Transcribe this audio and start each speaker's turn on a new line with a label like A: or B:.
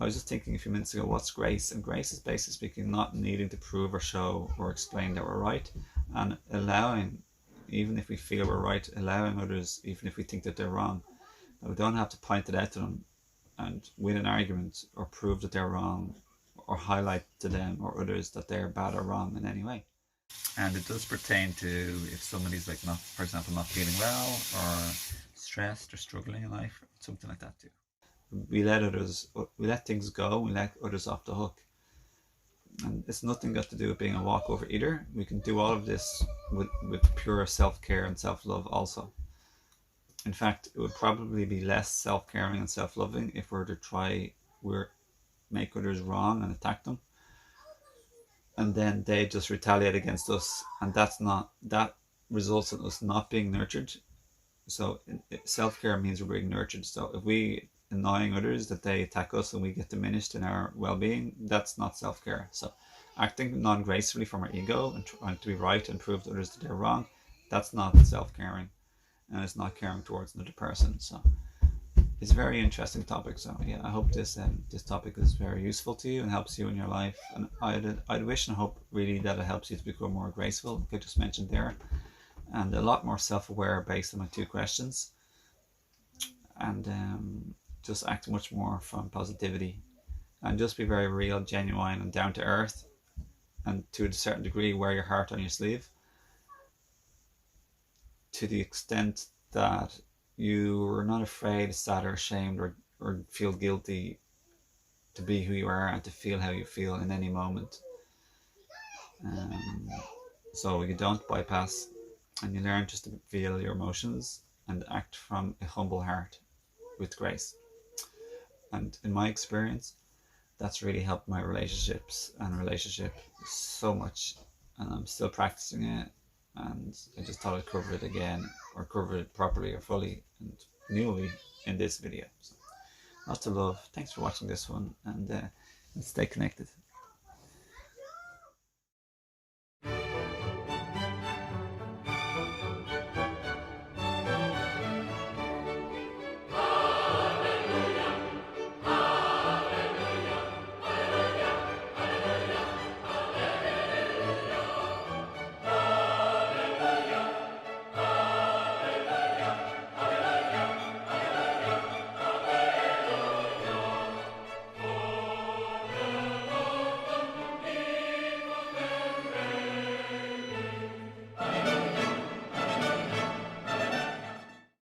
A: I was just thinking a few minutes ago, what's grace? And grace is basically speaking not needing to prove or show or explain that we're right, and allowing, even if we feel we're right, allowing others, even if we think that they're wrong. That we don't have to point it out to them and win an argument or prove that they're wrong or highlight to them or others that they're bad or wrong in any way. And it does pertain to if somebody's like not, for example, not feeling well or stressed or struggling in life, something like that too. We let things go, we let others off the hook. And it's nothing got to do with being a walkover either. We can do all of this with pure self-care and self-love also. In fact, it would probably be less self-caring and self-loving if we were to make others wrong and attack them, and then they just retaliate against us, and that results in us not being nurtured. So self-care means we're being nurtured. So if we annoying others that they attack us and we get diminished in our well-being, that's not self-care. So acting non-gracefully from our ego and trying to be right and prove to others that they're wrong, that's not self-caring, and it's not caring towards another person. So it's a very interesting topic. So yeah, I hope this topic is very useful to you and helps you in your life. And I'd wish and hope really that it helps you to become more graceful, like I just mentioned there, and a lot more self-aware based on my 2 questions, and just act much more from positivity, and just be very real, genuine, and down to earth, and to a certain degree wear your heart on your sleeve, to the extent that you are not afraid, sad, or ashamed, or feel guilty to be who you are and to feel how you feel in any moment. So you don't bypass, and you learn just to feel your emotions and act from a humble heart with grace. And in my experience, that's really helped my relationships and relationship so much, and I'm still practicing it. And I just thought I'd cover it again, or cover it properly or fully and newly in this video. So, lots of love. Thanks for watching this one, and stay connected.